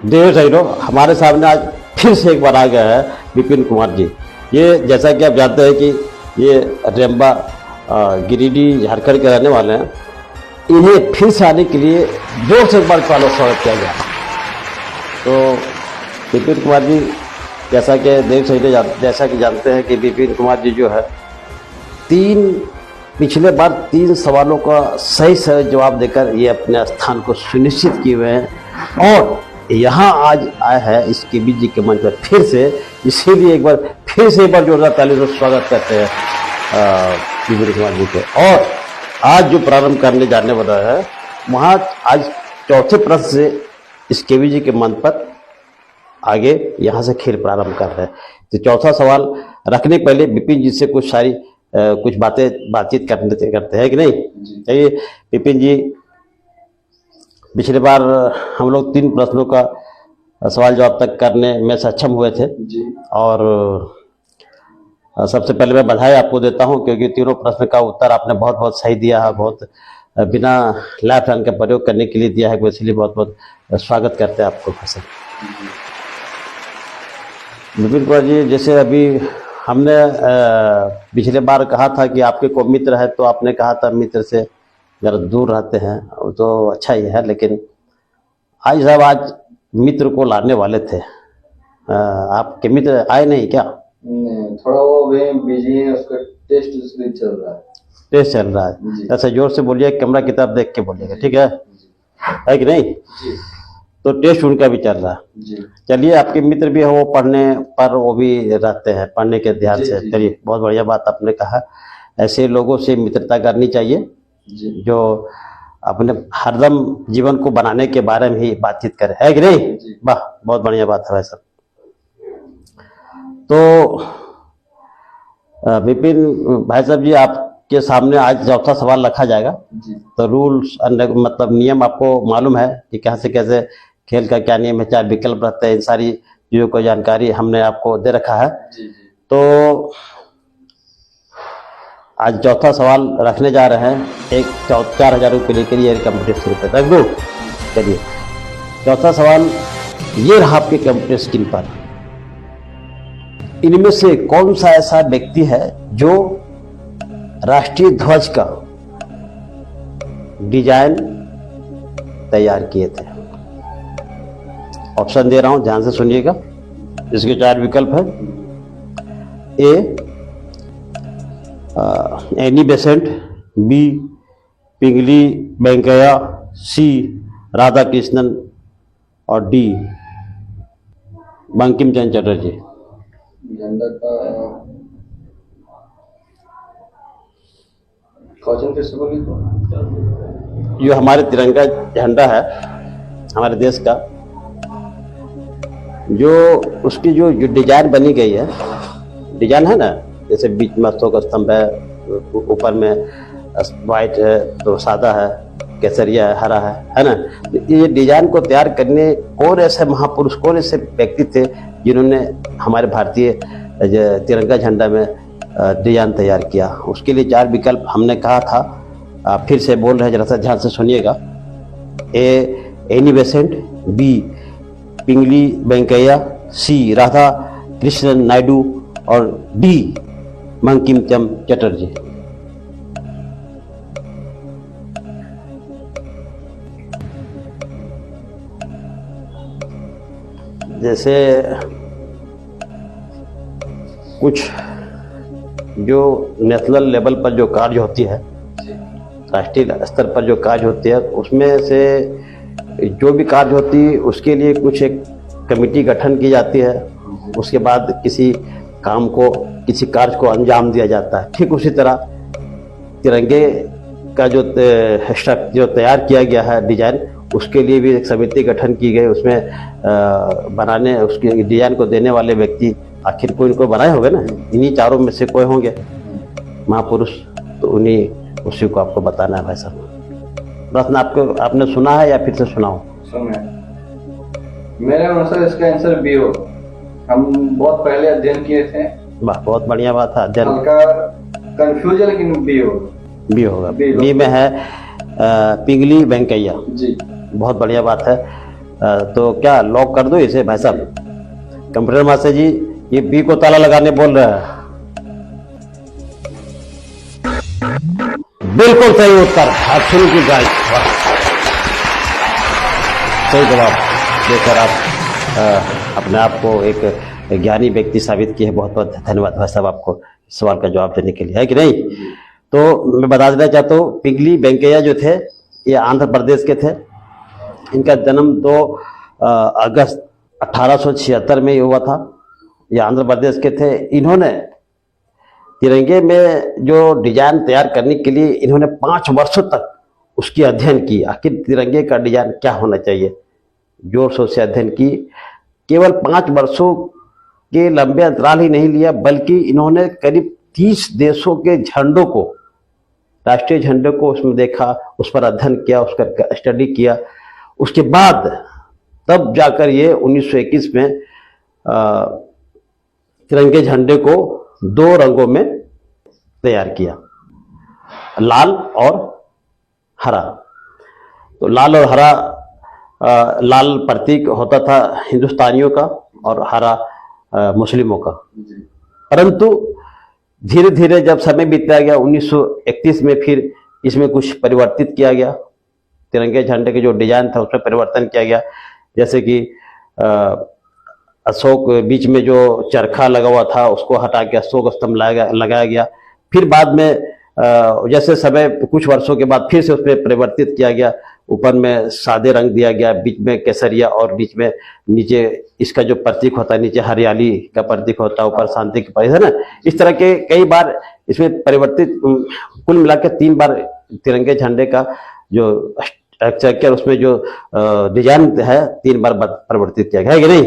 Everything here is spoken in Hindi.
देव सैनो हमारे सामने आज फिर से एक बार आ गया है विपिन कुमार जी। ये जैसा कि आप जानते हैं कि ये रेम्बा गिरिडीह झारखंड के रहने वाले हैं। इन्हें फिर से आने के लिए जोर से एक बार स्वागत किया गया। तो विपिन कुमार जी, जैसा कि देव सैनो जैसा कि जानते हैं कि विपिन कुमार जी जो है पिछले बार 3 सवालों का सही जवाब देकर ये अपने स्थान को सुनिश्चित किए हुए हैं और यहाँ आज आया है इस केबी जी के मंच पर फिर से। इसीलिए एक बार जोरदार ताली से स्वागत करते हैं विपिन कुमार जी के। और आज जो प्रारंभ करने जाने वाला है वहाँ आज चौथे प्रश्न से इस केबी जी के मंच पर आगे यहाँ से खेल प्रारंभ कर रहे हैं। तो चौथा सवाल रखने पहले विपिन जी से कुछ बातचीत करते हैं कि नहीं? चलिए विपिन जी, पिछले बार हम लोग 3 प्रश्नों का सवाल जवाब तक करने में सक्षम हुए थे जी। और सबसे पहले मैं बधाई आपको देता हूं क्योंकि तीनों प्रश्न का उत्तर आपने बहुत सही दिया है, बहुत बिना लाइफ लाइन का प्रयोग करने के लिए दिया है, इसलिए बहुत स्वागत करते हैं आपको। विपिन कुमार जी, जैसे अभी हमने पिछले बार कहा था कि आपके को मित्र है, तो आपने कहा था मित्र से जरा दूर रहते हैं तो अच्छा ही है, लेकिन आज साहब आज मित्र को लाने वाले थे। आपके मित्र आए नहीं क्या? नहीं, थोड़ा वो बिजी है, उसका टेस्ट चल रहा है। ऐसा जोर से बोलिए, कैमरा की तरफ देख के बोलिएगा, ठीक है कि नहीं जी। तो टेस्ट उनका भी चल रहा है। चलिए, आपके मित्र भी है, वो पढ़ने पर वो भी रहते हैं, पढ़ने के ध्यान से। चलिए, बहुत बढ़िया बात आपने कहा। ऐसे लोगों से मित्रता करनी चाहिए जो अपने हरदम जीवन को बनाने के बारे में ही बातचीत करे, है कि नहीं? वाह, बहुत बढ़िया बात है भाई साहब। तो विपिन भाई साहब जी, आपके सामने आज चौथा सवाल रखा जाएगा। तो रूल्स मतलब नियम आपको मालूम है कि कैसे कैसे खेल का क्या नियम है, क्या विकल्प रहते हैं, इन सारी चीजों को जानकारी हमने आपको दे रखा है। तो आज चौथा सवाल रखने जा रहे हैं। एक 4,000 रुपये लेकर ये कंप्यूटर स्क्रीन पर रख दो। चलिए, चौथा सवाल ये रहा आपके कंप्यूटर स्क्रीन पर। इनमें से कौन सा ऐसा व्यक्ति है जो राष्ट्रीय ध्वज का डिजाइन तैयार किए थे? ऑप्शन दे रहा हूं, ध्यान से सुनिएगा। इसके 4 विकल्प है। ए एनी बेसेंट, बी पिंगली वेंकैया, सी राधा कृष्णन और डी बंकिम चंद्र चटर्जी। झंडा का क्वेश्चन फिर से बोलिए तो। जो हमारे तिरंगा झंडा है हमारे देश का, जो उसकी जो डिजाइन बनी गई है, डिजाइन है ना, जैसे बीच में अशोक स्तंभ है, ऊपर में वाइट है, तो सादा है, केसरिया है, हरा है ना। ये डिजाइन को तैयार करने कौन ऐसे महापुरुष, कौन ऐसे व्यक्ति थे जिन्होंने हमारे भारतीय तिरंगा झंडा में डिजाइन तैयार किया? उसके लिए 4 विकल्प हमने कहा था, फिर से बोल रहे, जरा सा ध्यान से सुनिएगा। ए एनी बेसेंट, बी पिंगली वेंकैया, सी राधा कृष्णन नायडू और डी बंकिम चंद्र चटर्जी। जैसे कुछ जो नेशनल लेवल पर जो कार्य होती है, राष्ट्रीय स्तर पर जो कार्य होती है, उसमें से जो भी कार्य होती है उसके लिए कुछ एक कमेटी गठन की जाती है। उसके बाद किसी काम को, किसी कार्य को अंजाम दिया जाता है। ठीक उसी तरह तिरंगे का जो तैयार किया गया है डिजाइन, उसके लिए भी एक समिति गठन की गई। उसमें बनाने, उसके डिजाइन को देने वाले व्यक्ति आखिर कोई इनको बनाए होंगे ना, इन्हीं 4 में से कोई होंगे महापुरुष, तो उन्हीं उसी को आपको बताना है भाई साहब। प्रश्न आपने सुना है या फिर से सुनाऊं? सुना। मेरे अनुसार इसका आंसर बी हो। हम बहुत पहले अध्ययन किए थे। वाह, बहुत बढ़िया बात है। अध्ययन हल्का कंफ्यूज है, लेकिन बी होगा। बी होगा। बी में है पिंगली वेंकैया जी। बहुत बढ़िया बात है। तो क्या लॉक कर दो इसे भाई साहब? कंप्यूटर मास्टर जी, ये बी को ताला लगाने बोल रहा है। बिल्कुल सही उत्तर, आप शुरू की जाए। सही जवाब देकर आप अपने आप को एक ज्ञानी व्यक्ति साबित किए। बहुत बहुत धन्यवाद भाई साहब आपको सवाल का जवाब देने के लिए, है कि नहीं? तो मैं बता देना चाहता हूँ, पिंगली वेंकैया जो थे ये आंध्र प्रदेश के थे। इनका जन्म 2 अगस्त 1876 में हुआ था। ये आंध्र प्रदेश के थे। इन्होंने तिरंगे में जो डिजाइन तैयार करने के लिए इन्होंने 5 वर्षों तक उसकी अध्ययन की। आखिर तिरंगे का डिजाइन क्या होना चाहिए, जोर शोर से अध्ययन की। केवल 5 वर्षों के लंबे अंतराल ही नहीं लिया, बल्कि इन्होंने करीब 30 देशों के झंडों को, राष्ट्रीय झंडों को उसमें देखा, उस पर अध्ययन किया, उसका स्टडी किया। उसके बाद तब जाकर ये 1921 में तिरंगे झंडे को 2 रंगों में तैयार किया, लाल और हरा। तो लाल और हरा, लाल प्रतीक होता था हिंदुस्तानियों का और हरा मुस्लिमों का। परंतु धीरे धीरे जब समय बीतता गया 1931 में फिर इसमें कुछ परिवर्तित किया गया। तिरंगे झंडे के जो डिजाइन था उसमें परिवर्तन किया गया। जैसे कि अशोक बीच में जो चरखा लगा हुआ था उसको हटा के अशोक स्तंभ लगाया गया। फिर बाद में जैसे समय कुछ वर्षों के बाद फिर से उसमें परिवर्तित किया गया। ऊपर में सादे रंग दिया गया, बीच में केसरिया और बीच में नीचे इसका जो प्रतीक होता है, नीचे हरियाली का प्रतीक होता है, ऊपर शांति का प्रतीक है ना। इस तरह के कई बार इसमें परिवर्तित, कुल मिलाकर 3 बार तिरंगे झंडे का जो स्ट्रक्चर उसमें जो डिजाइन है 3 बार परिवर्तित किया गया है कि नहीं?